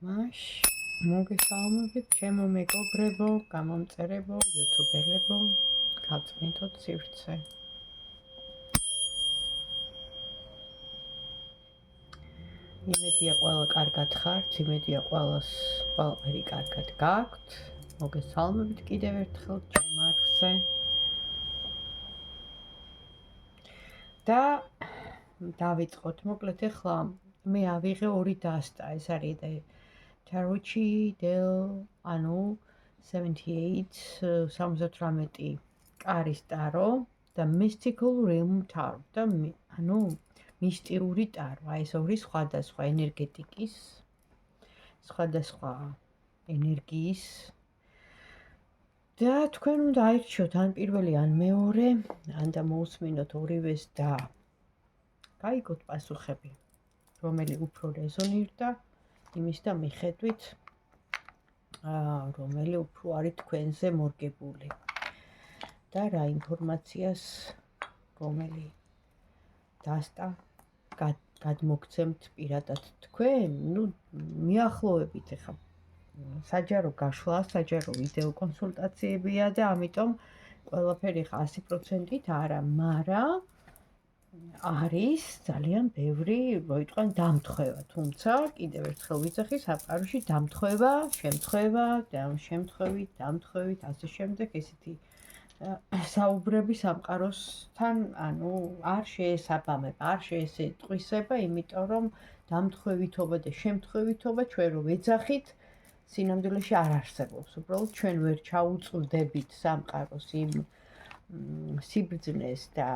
მაშ მოგესალმებით ჩემო მეგობრებო, გამომწერებო, იუთუბერებო, გავწმინდოთ სივრცე. იმედია ყველა კარგად ხართ, იმედია ყველაფერი კარგად გაქვთ. მოგესალმებით კიდევ ერთხელ ჩემ არხზე. და დავიწყოთ, მოკლედ ახლა მე ავიღე ორი დასტა, ეს არის Tarot del ანუ 78 კარის ტარო და Mystical Realm Tarot და ანუ მისტიური ტარო. აი ეს ორი სხვადასხვა ენერგეტიკის, სხვადასხვა ენერგიის და თქვენ უნდა აირჩიოთ ან პირველი ან მეორე, ან და მოусმინოთ ორივეს და გაიგოთ პასუხები, რომელი უფრო რეზონირდა იმის და მიხედვით, რომელი უფრო არის თქვენზე მორგებული და რა ინფორმაციას რომელი დასტა გადმოგცემთ პირადად თქვენ, მიახლოებით ახლა საჯარო გაშლა, საჯარო ვიდეო კონსულტაციებია და ამიტომ ყველაფერი ხა 100%-ით არა, მაგრამ არის ძალიან ბევრი, მოიტყვენ დამთხევა, თუმცა კიდევ ერთხელ ვიძახი, სამყაროში დამთხევა, შემთხვევით, ასე შემდეგ, ესეთი საუბრები სამყაროსთან, ანუ არ შეესაბამება, არ შეესეტყვისება, იმიტომ რომ დამთხევითობა და შემთხვევითობა ჩვენ რო ვეძახით, სინამდვილეში არ არსებობს. უბრალოდ ჩვენ ვერ ჩაუწვდებით სამყაროს იმ სიბრძნეს და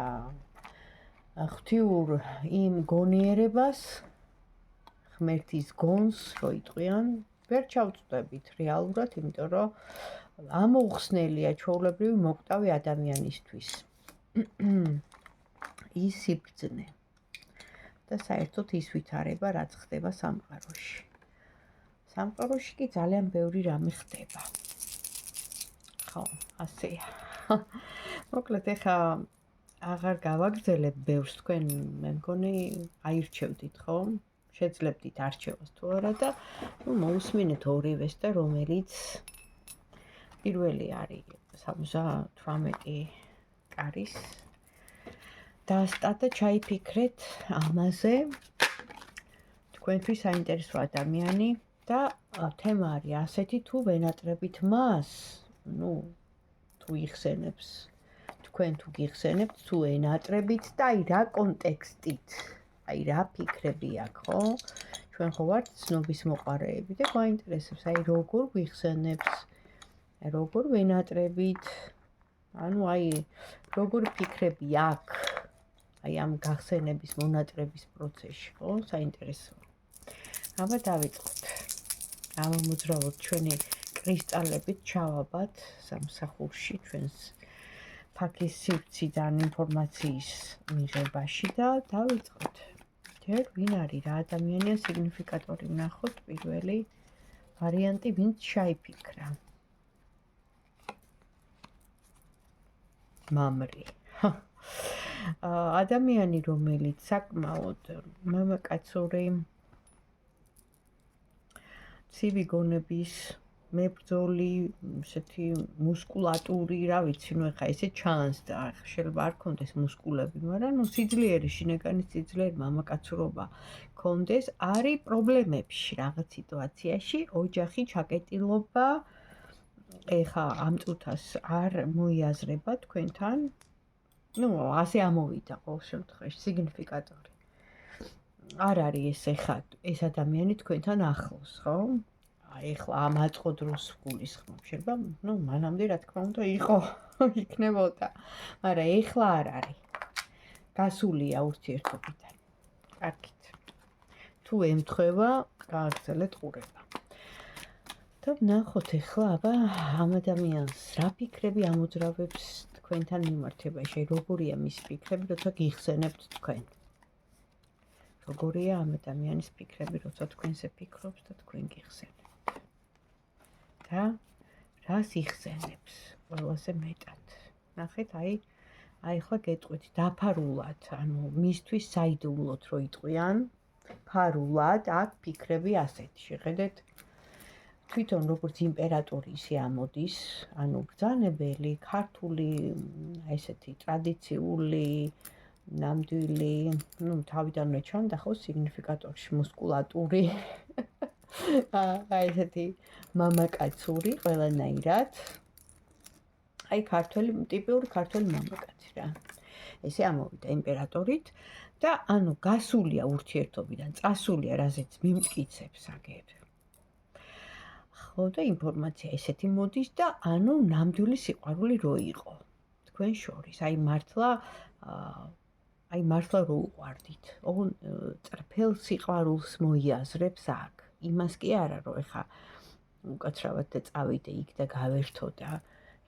ღვთიურ იმ გონიერებას, ღმერთის გონს, რო იტყვიან, ვერ ჩავწვდებით რეალურად, იმიტომ რომ ამოუხსნელია ჩვეულებრივი მოკვდავი ადამიანისთვის ის სიბრძნე და საერთოდ ის ვითარება, რაც ხდება სამყაროში. სამყაროში კი ძალიან ბევრი რამე ხდება. ხო, ასეა. მოკლედ ახლა აღარ გავაგრძელებ ბევრს, თქვენ მე მგონი აირჩევდით, ხო? შეძლებდით არჩევას თუ არა და მოусმინეთ ორივეს და რომელიც პირველი არის 78 კარის დასტა და ჩაიფიქრეთ ამაზე თქვენთვის საინტერესო ადამიანი და თემა არის ასეთი, თუ ვენატრებით მას, თუ იხსენებს, თქვენ თუ გიხსენებთ, თუ ენატრებით და აი რა კონტექსტით, აი რა ფიქრები აქვს, ხო? ჩვენ ხო ვართ ცნობის მოყარეები და გვაინტერესებს, აი როგორ გიხსენებს, როგორ ვენატრებით, ანუ აი როგორ ფიქრები აქვს, აი ამ გახსენების მონატრების პროცესში, ხო? საინტერესოა. აბა დავიწყოთ. ამომოძრავოთ ჩვენი კრისტალებით, ჩავაბათ სამსახურში ჩვენს ფაქის სივრციდან ინფორმაციის მიღებაში და დავიწყოთ. ჯერ ვინ არის, რა ადამიანია სიგნიფიკატორი ვნახოთ, პირველი ვარიანტი, ვინც ჩაიფიქრა. მამრი. ადამიანი, რომელიც საკმაოდ მამაკაცური, ცივი გონების, მებრძოლი, ესეთი მუსკულატური, რა ვიცი, ეხა ესე ჩანს და შეიძლება არ კონდეს მუსკულები, მაგრამ სიძლიერე, შინაგანი სიძლიერე, მამაკაცურობა კონდეს, არის პრობლემებში რაღაც სიტუაციაში, ოჯახი, ჩაკეტილობა, ეხა ამ წუთას არ მოიაზრება თქვენთან, ასე ამოვიდა ყოველ შემთხვევაში სიგნიფიკატორი. არ არის ეს ეხა ეს ადამიანი თქვენთან ახლოს, ხო? ეხლა ამ აწყო დროს გულისხმობ, შეიძლება, მანამდე რა თქმა უნდა იყო, იქნებოდა, მაგრამ ეხლა არ არის. გასულია ურთიერთობიდან. კარგით. თუ ემთხვევა, გააგრძელეთ ყურება. და ვნახოთ ეხლა, აბა ამ ადამიანს რა ფიქრები ამოძრავებს თქვენთან მიმართებაში, როგორია მისი ფიქრები, როცა გიხსენებთ თქვენ. როგორია ამ ადამიანის ფიქრები, როცა თქვენზე ფიქრობს და თქვენ გიხსენებთ. და რას იხსენებს ყველაზე მეტად. ნახეთ, აი ახლა გეტყვით, დაფარულად, ანუ მისთვის საიდუმლოდ რო იტყვიან, ფარულად აქ ფიქრები ასეთი. შეხედეთ თვითონ როგორც იმპერატორი ისე ამოდის, ანუ ბრძანებელი, ქართული, ესეთი ტრადიციული, ნამდვილი, თავიდანვე ჩანდა ხო სიგნიფიკატორში მუსკულატური, ესეთი მამაკაცური ყველანაირად. აი ტიპიური ქართველი მამაკაცი რა. ესე ამოვიდა იმპერატორით და ანუ გასულია ურთიერთობიდან, წასულია, რაზეც მიმტკიცებს აგერ. ხო და ინფორმაცია ესეთი მოდის და ანუ ნამდვილი სიყვარული რო იყო თქვენ შორის. აი მართლა რო უყვარდით. ოღონ წრფელ სიყვარულს მოიაზრებს აქ. იმას კი არა რომ ეხა უკაცრავად და წავიდე იქ და გავერთო და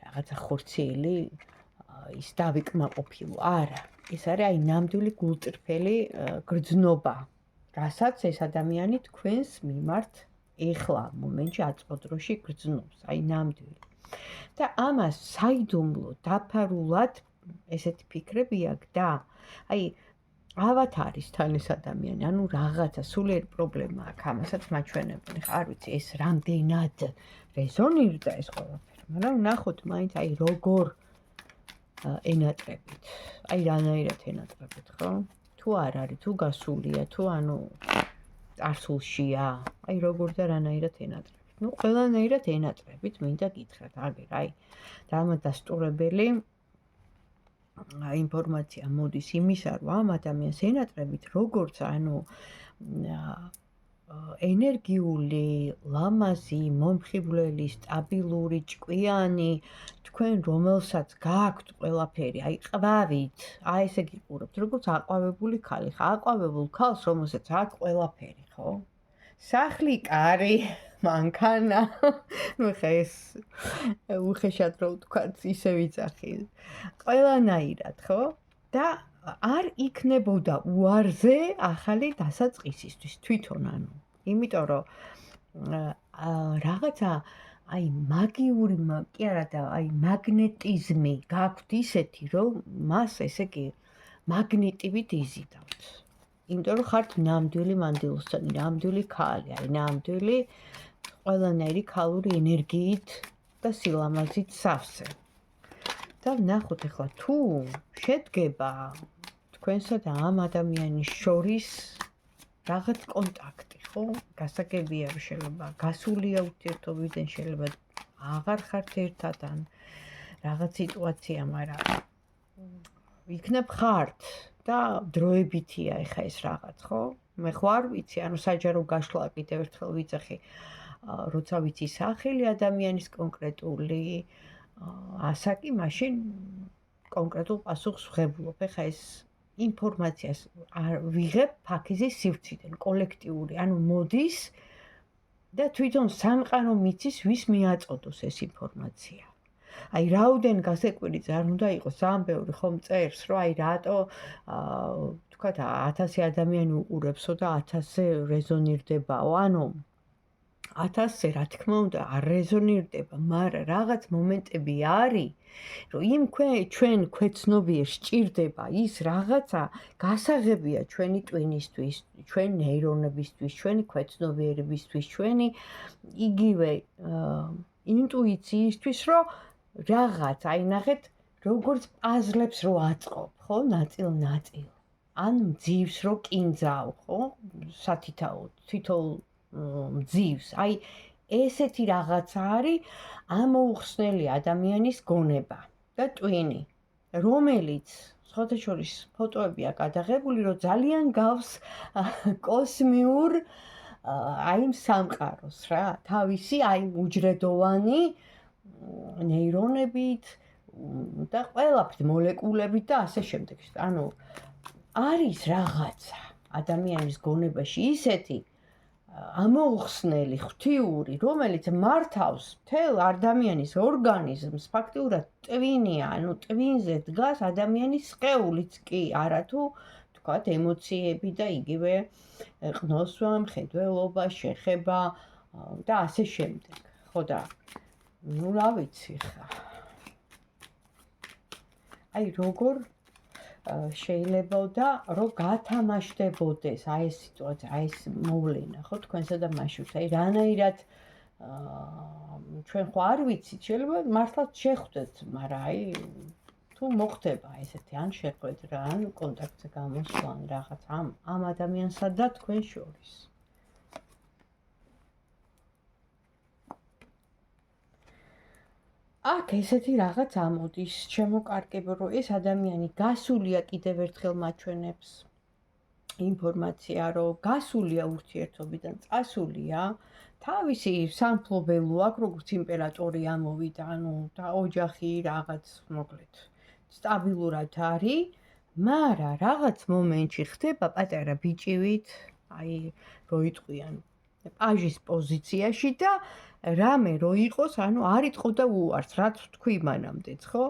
რაღაცა ხორციელი ის დავიკმაყოფილო. არა, ეს არის აი ნამდვილი გულწრფელი გრძნობა, რასაც ეს ადამიანი თქვენს მიმართ ეხლა მომენტში აწყოდროში გრძნობს, აი ნამდვილი. და ამას საიდუმლო დაფარულად ესეთი ფიქრები აქვს და აი ავათ არის თან ეს ადამიანი, ანუ რაღაცა სულიერი პრობლემა აქვს, ამასაც მაჩვენებენ. არ ვიცი ეს რამდენად რეზონირდა ეს ყველაფერი, მაგრამ ნახოთ მაინც აი როგორ ენატრებით. აი რანაირად ენატრებით, ხო? თუ არ არის, თუ გასულია, თუ ანუ წარსულშია, აი როგორ და რანაირად ენატრებით. ყველანაირად ენატრებით, მინდა გითხრათ, აგერ აი დამადასტურებელი ინფორმაცია მოდის იმისა, რომ ამ ადამიანს ენატრებით, როგორც ანუ ენერგიული, ლამაზი, მომხიბვლელი, სტაბილური, ჭკვიანი, თქვენ რომელსაც გააქვთ ყველაფერი, აი ყვავით, აი ესე გიყურებთ, როგორც აყვავებული ქალი, ხა აყვავებულ ქალს, რომელსაც აქვს ყველაფერი, ხო? სახლი, კარი, მანქანა, ხა ეს უხეშად რო ვთქვათ, ისე ვიცახი. ყველანაირად, ხო? და არ იქნებოდა უარზე ახალი დასაწყისისთვის თვითონ ანუ. იმიტომ რომ რაღაცა აი მაგიური კი არა და აი მაგნეტიზმი გაქვთ ისეთი, რომ მას ესე კი მაგნიტივით იზიდავთ. იმიტომ რომ ხართ ნამდვილი მანდილოსანი, ნამდვილი ქალი, აი ნამდვილი ყველანაირი ქალური ენერგიით და სილამაზით სავსე. და ნახოთ ახლა თუ შედგება თქვენსა და ამ ადამიანის შორის რაღაც კონტაქტი, ხო? გასაგებია რომ შეიძლება გასულია ურთიერთობიდან, შეიძლება აღარ ხართ ერთად ან რაღაც სიტუაცია, მაგრამ იქნებ ხართ და დროებითია ეხა ეს რაღაც, ხო? მე ხო არ ვიცი, ანუ საჯარო გაშლა კიდევ ერთხელ ვიცახი, როცა ვიცი სახელი ადამიანის კონკრეტული ასაკი, მაშინ კონკრეტულ პასუხს ვღებულობ. ეხა ეს ინფორმაციას ვიღებ ფაქიზის სივრციდან, კოლექტიური, ანუ მოდის და თვითონ სამყარო მიცის, ვის მიაწოდოს ეს ინფორმაცია. აი რაოდენ გასაკვირიც არ უნდა იყოს, ძალიან ბევრი ხომ წერს, რომ აი რატო თქვათ 1000 ადამიანი უყურებსო და 1000-ზე რეზონირდებაო, ანუ 1000-ზე რა თქმა უნდა არ რეზონირდება, მაგრამ რაღაც მომენტები არის, რომ იმ ჩვენ ქვეცნობიერ სჭირდება ის რაღაცა გასაღებია ჩვენი ტვინისთვის, ჩვენი ნეირონებისთვის, ჩვენი ქვეცნობიერებისთვის, ჩვენი იგივე ინტუიციისთვის, რომ რაღაც აი ნახეთ როგორც პაზლებს რო აწყობ, ხო, ნაწილ-ნაწილ. ან მძივს რო კინძავ, ხო, სათითაოდ, თითოეულ მძივს. აი ესეთი რაღაცა არის ამოუხსნელი ადამიანის გონება და ტვინი, რომელიც სხვათა შორის ფოტოებია გადაღებული, რომ ძალიან გავს კოსმიურ აი სამყაროს რა, თავისი აი უჯრედოვანი ნეირონებით და ყველაფრით, მოლეკულებით და ასე შემდეგ. ანუ არის რაღაცა ადამიანის გონებაში ისეთი ამოუხსნელი, ღვთიური, რომელიც მართავს მთელ ადამიანის ორგანიზმს, ფაქტიურად ტვინია, ანუ ტვინზე დგას ადამიანის სხეულიც კი, არათუ თქვათ ემოციები და იგივე ყნოსვა, მხედველობა, შეხება და ასე შემდეგ. ხო და ნუ რა ვიცი ხა. აი როგორ შეიძლებოდა რომ გათამაშდებოდეს აი ეს სიტუაცია, აი ეს მოვლენა, ხო, თქვენსა და მაშინ. აი რანაირად ჩვენ ხო არ ვიცით, შეიძლება მართლაც შეხვდეთ, მაგრამ აი თუ მოხდება ესეთი ან შეხვედრა, ან კონტაქტზე გამოსვლა, ან რაღაც ამ ადამიანსა და თქვენ შორის. აქ ესეთი რაღაც ამოდის, შემოკარგება, რომ ეს ადამიანი გასულია კიდევ ერთხელ მაჩვენებს ინფორმაცია, რომ გასულია ურთიერთობიდან, წასულია, თავისი სამფლობელო აქვს, როგორც იმპერატორი ამოვიდა, ანუ და ოჯახი რაღაც, მოკლედ, სტაბილურად არის, მაგრამ რაღაც მომენტში ხდება პატარა ბიჭივით, აი, რო იტყვიან პაჟის პოზიციაში და რამე რო იყოს, ანუ არ იტყო და უარს, რაც თქვი მანამდეც, ხო?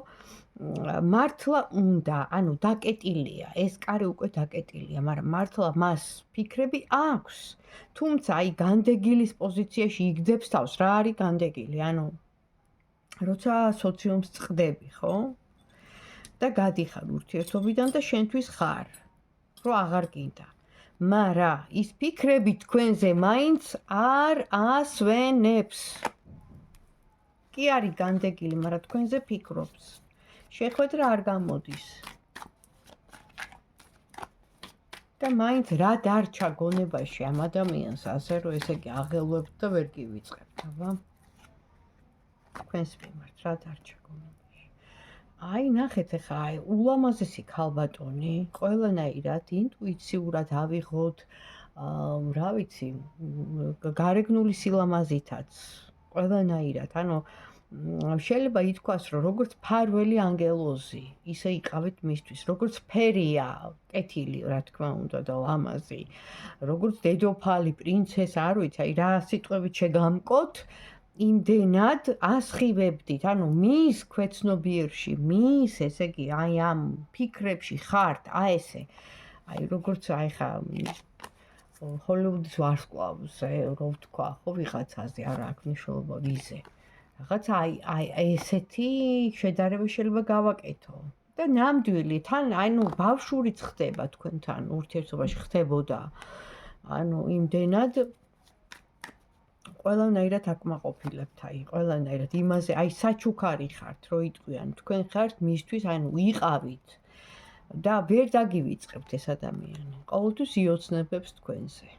მართლა უნდა, ანუ დაკეტილია, ეს კარი უკვე დაკეტილია, მაგრამ მართლა მას ფიქრები აქვს. თუმცა აი განდეგილის პოზიციაში იგდებს თავს, რა არის განდეგილი, ანუ როცა სოციუმს წყდები, ხო? და გადიხარ ურთიერთობიდან და შენთვის ხარ, რომ აღარ გინდა. მაგრამ ის ფიქრები თქვენზე მაინც არ ასვენებს. კი არის განდეგილი, მაგრამ თქვენზე ფიქრობს. შეხვედრა არ გამოდის. და მაინც რა დარჩა გონებაში ამ ადამიანს, ასე რომ ესე იგი აღელვებთ და ვერ გივიწყებთ, აბა. თქვენს მიმართ რა დარჩა გონებაში. აი ნახეთ ახლა აი ულამაზესი ქალბატონი, ყველანაირად ინტუიციურად ავიღოთ, რა ვიცი, გარეგნული სილამაზითაც, ყველანაირად, ანუ შეიძლება ითქვას, რომ როგორც ფარველი ანგელოზი, ისე იყავით მისთვის, როგორც ფერია, კეთილი, რა თქმა უნდა და ლამაზი, როგორც დედოფალი, პრინცესა, არ ვიცი, აი რა სიტყვებით შეგამკოთ, იმდენად ასხივებდით, ანუ მის ქვეცნობიერში, მის, ესე იგი, აი ამ ფიქრებში ხართ, აი ესე, აი როგორც აი ხა ჰოლივუდის ვარსკვლავზე, რო ვთქვა, ხო, ვიღაცაზე, არა აქვს მნიშვნელობა ვიზე. რაღაც აი ესეთი შედარება შეიძლება გავაკეთო. და ნამდვილი, თან ანუ ბავშვურიც ხდება თქვენთან ურთიერთობაში ხდებოდა. ანუ იმდენად ყველანაირად აკმაყოფილებთ, აი ყველანაირად იმაზე, აი საჩუქარი ხართ, რო იტყვიან, თქვენ ხართ მისთვის, ანუ იყავით და ვერ დაგივიწყებთ ეს ადამიანი. ყოველთვის იოცნებებს თქვენზე.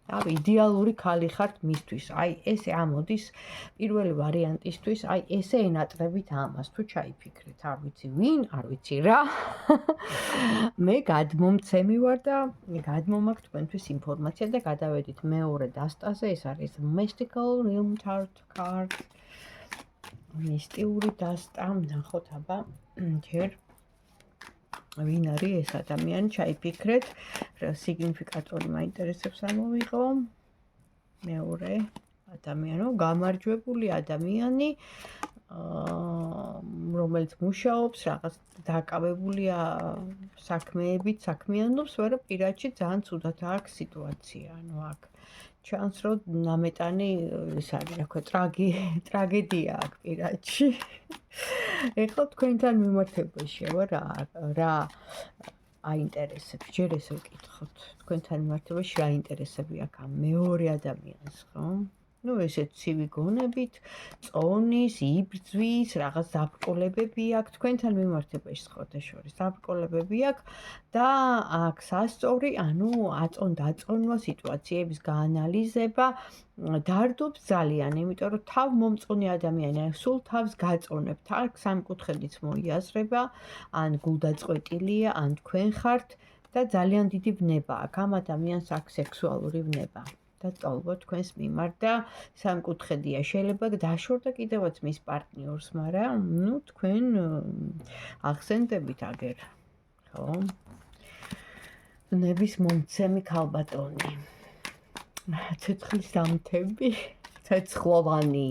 აი იდეალური ქალი ხართ მისთვის. აი ესე ამოდის პირველი ვარიანტისთვის, აი ესე ენატრებით ამას თუ ჩაიფიქრეთ, არ ვიცი ვინ, არ ვიცი რა. მე გადმომცემი ვარ და გადმომაქვს თქვენთვის ინფორმაცია და გადავედით მეორე დასტაზე, ეს არის mystical realm tarot card. მისტიური დასტა, ნახოთ აბა, ჯერ ვინ არის ეს ადამიანი, ჩაიფიქრეთ, სიგნიფიკატორი მაინტერესებს ამოვიღო. მეორე ადამიანი, გამარჯვებული ადამიანი, რომელიც მუშაობს, რაღაც დაკავებულია საქმეებით, საქმიანობს, მაგრამ პირადში ძალიან ცუდად აქვს სიტუაცია, ანუ აქ ჩანს, რომ ნამეტანი ეს არის, რა ქვია, ტრაგედია აქვს პირადში. ეხლა თქვენთან მიმართებაში რა აინტერესებს, ჯერ ეს ვკითხოთ, თქვენთან მიმართებაში რა ინტერესები აქვს ამ მეორე ადამიანს, ხო? ну ესეთ ცივი გონებით, წონის, იბრძვის, რაღაც დაბრკოლებები აქვს, თქვენთან მიმართებაში სხვადასხვა დაბრკოლებები აქვს და აქ სასწორი, ანუ აწონ-დაწონვა, სიტუაციების გაანალიზება დარდობს ძალიან, იმიტომ რომ თავმომწონი ადამიანი, სულ თავს გაწონებთ, აქ სამკუთხედიც მოიაზრება, ან გულდაწყვეტილია, ან თქვენ ხართ და ძალიან დიდი ვნება აქვს, ამ ადამიანს აქვს სექსუალური ვნება. და წალვა თქვენს მიმართ და სამკუთხედია, შეიძლება დაშორდა კიდევაც მის პარტნიორს, მაგრამ ნუ თქვენ ახსენდებით აგერ, ხო? ნების მომცემი ქალბატონი. ცეცხლის დამთები, ცეცხლოვანი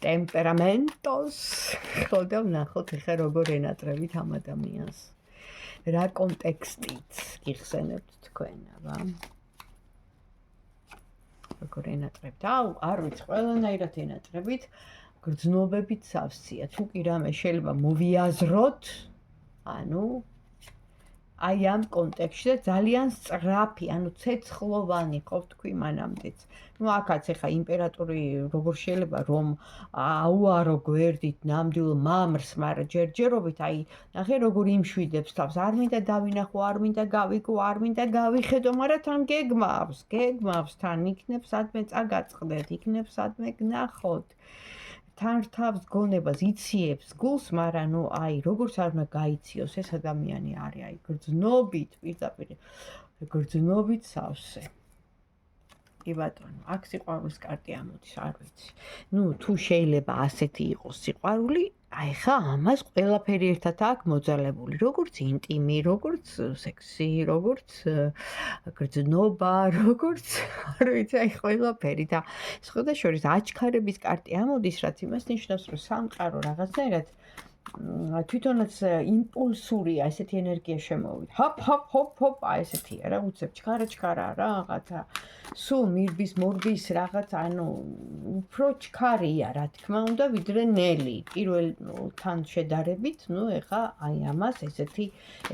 ტემპერამენტოს, ხო და ვნახოთ ახლა როგორ ენატრებით ამ ადამიანს. რა კონტექსტით გიხსენებთ თქვენ, აბა? როგორ ენატრებთ? არ ვიცი, ყველანაირად ენატრებით, გრძნობებით სავსეა. თუ კი რამე შეიძლება მოვიაზროთ, ანუ აი ამ კონტექსტში და ძალიან სწრაფი, ანუ ცეცხლოვანი ხო ვთქვი მანამდეც. ნუ აქაც ეხა იმპერატორი როგორ შეიძლება რომ აუარო გვერდით ნამდვილ მამრს, მაგრამ ჯერჯერობით აი ნახე როგორ იმშვიდებს თავს, არ მინდა დავინახო, არ მინდა გავიგო, არ მინდა გავიხედო, მაგრამ თან გეგმავს, თან იქნებ სადმე წაგაწყდეთ, იქნებ სადმე გნახოთ. თან რთავს გონებას, იციებს გულს, მაგრამ ნუ აი როგორც არ უნდა გაიციოს ეს ადამიანი არის აი გრძნობით, პირდაპირ გრძნობით სავსე. კი ბატონო, აქ სიყვარულის კარტი ამოდის, არ ვიცი. ნუ თუ შეიძლება ასეთი იყოს სიყვარული, აი ხა ამას ყველაფერი ერთად აქვს მოძალებული, როგორც ინტიმი, როგორც სექსი, როგორც გრძნობა, როგორც არ ვიცი, აი ყველაფერი და სხვადასხვა აჩქარების კარტი ამოდის, რაც იმას ნიშნავს, რომ სამყარო რაღაცნაირად თვითონაც იმპულსურია, ესეთი ენერგია შემოვიდა. ჰოპ, აი ესეთია რა, უცებ ჩქარა რაღაცა. სულ მირბის, მორბის რაღაც, ანუ უფრო ჩქარია, რა თქმა უნდა, ვიდრე ნელი. პირველთან შედარებით, ნუ ეხა აი ამას ესეთი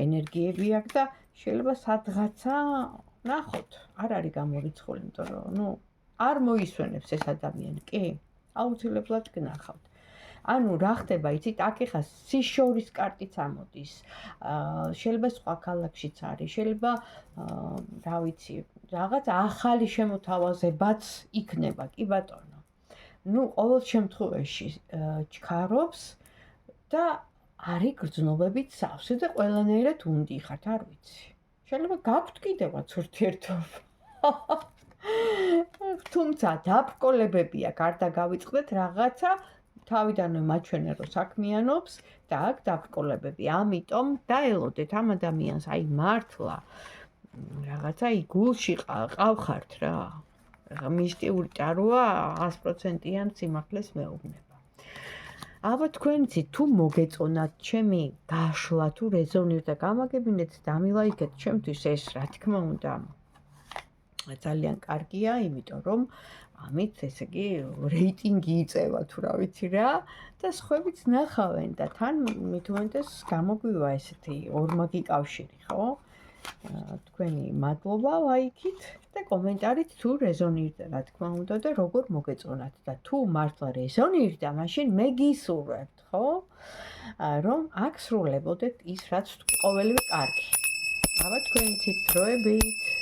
ენერგიები აქვს და შეიძლება სადღაცა ნახოთ. არ არის გამორიცხული, იმიტომ რომ ნუ არ მოისვენებს ეს ადამიანი, კი? აუცილებლად გნახავთ. ანუ რა ხდება, იცით, აქ ეხა სიშორის კარტიც ამოდის. შეიძლება სხვა ქალაქშიც არის, შეიძლება რა ვიცი, რაღაც ახალი შემოთავაზებაც იქნება, კი ბატონო. ნუ ყოველ შემთხვევაში ჩქარობს და არის გრძნობებით სავსე და ყველანაირად უნდიხართ, არ ვიცი. შეიძლება გაქვთ კიდევაც ურთიერთობა. თუმცა დაბრკოლებებია, გარდა გავიწყდეთ რაღაცა თავიდანვე მაჩვენე რომ საქმიანობს და აქ დაბრკოლებები. ამიტომ დაელოდეთ ამ ადამიანს, აი მართლა რაღაცა გულში ყავხართ რა. მისტიური ტაროა 100%-იან სიმართლეს მეუბნება. აბა თქვენიცი თუ მოგეწონათ ჩემი გაშლა თუ რეზონირდა გამაგებინეთ დამილაიქეთ ჩემთვის ეს რა თქმა უნდა ძალიან კარგია, იმიტომ რომ ამით ესე იგი რეიტინგი იწევა თუ რა ვიცი რა და სხვაებიც ნახავენ და თან მithumetes გამოგვივა ესეთი ორმაგი კავშირი, ხო? თქვენი მადლობა ლაიქით და კომენტარით თუ რეზონირდა, რა თქმა უნდა და როგორ მოგეწონათ და თუ მართლა რეზონირდა, მაშინ მე გისურვებთ, ხო? რომ აქ სრულებოდეთ ის რაც ყოველივე კარგი. აბა თქვენიცით დროებით